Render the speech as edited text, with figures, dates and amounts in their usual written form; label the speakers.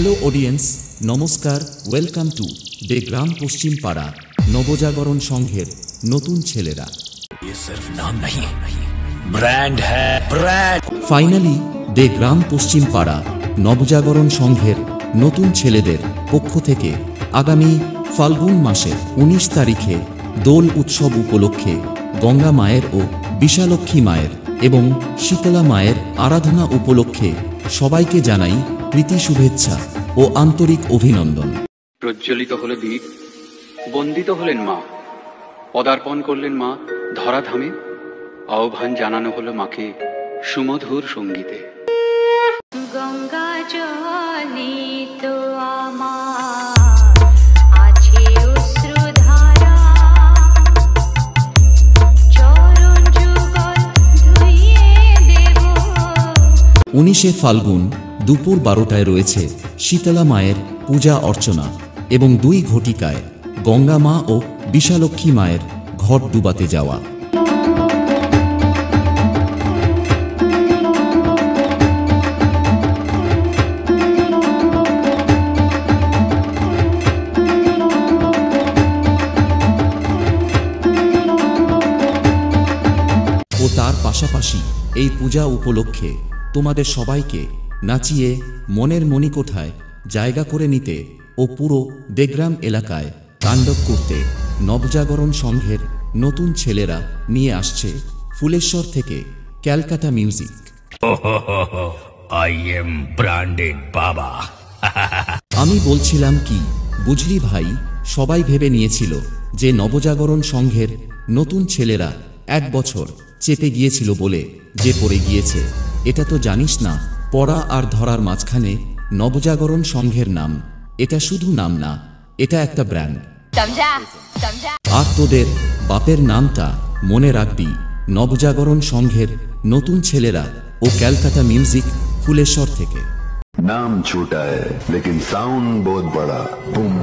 Speaker 1: Hello audience, নমস্কার। Welcome to দে গ্রাম পশ্চিম পাড়া নবজাগরণ সংঘের নতুন ছেলেরা।
Speaker 2: ये सिर्फ नाम नहीं, ब्रांड है, ब्रांड।
Speaker 1: ফাইনালি দে গ্রাম পশ্চিম পাড়া নবজাগরণ সংঘের নতুন ছেলেদের পক্ষ থেকে আগামী ফাল্গুন মাসের ১৯ তারিখে দোল উৎসব উপলক্ষে গঙ্গা মায়ের ও বিশালক্ষী মায়ের এবং শীতলা মায়ের আরাধনা উপলক্ষে সবাইকে জানাই প্রীতি শুভেচ্ছা ও আন্তরিক অভিনন্দন।
Speaker 3: প্রজ্বলিত হলো দীপ, বন্দিত হলেন মা, পদার্পণ করলেন মা ধরাধামে, আহ্বান জানানো হলো মাকে সুমধুর সঙ্গীতে।
Speaker 4: গঙ্গা জলে তো আমার আছে অশ্রুধারা, চরণ যুগল ধুইয়ে দেব।
Speaker 1: ১৯শে ফাল্গুন দুপুর ১২টায় রয়েছে শীতলা মায়ের পূজা অর্চনা এবং ২ ঘটিকায় গঙ্গা মা ও বিশালক্ষী মায়ের ঘট ডুবাতে যাওয়া। ও তার পাশাপাশি এই পূজা উপলক্ষে তোমাদের সবাইকে নাচিয়ে মনের মণিকোঠায় জায়গা করে নিতে ও পুরো দেগ্রাম এলাকায় তাণ্ডব করতে নবজাগরণ সংঘের নতুন ছেলেরা নিয়ে আসছে ফুলেশ্বর থেকে Calcutta music.
Speaker 2: I am branded Baba.
Speaker 1: আমি বলছিলাম কি বুঝলি ভাই, সবাই ভেবে নিয়েছিল যে নবজাগরণ সংঘের নতুন ছেলেরা 1 বছর চেপে গিয়েছিল বলে যে পড়ে গিয়েছে। এটা তো জানিস না, পড়া আর ধরার মাঝখানে নবজাগরণ সংঘের নাম, এটা শুধু নাম না, এটা একটা ব্র্যান্ড। আর তোদের বাপের নামটা মনে রাখবি, নবজাগরণ সংঘের নতুন ছেলেরা ও ক্যালকাটা মিউজিক ফুলেশ্বর থেকে।
Speaker 5: नाम छोटा है लेकिन साउंड बहुत बड़ा। बूम।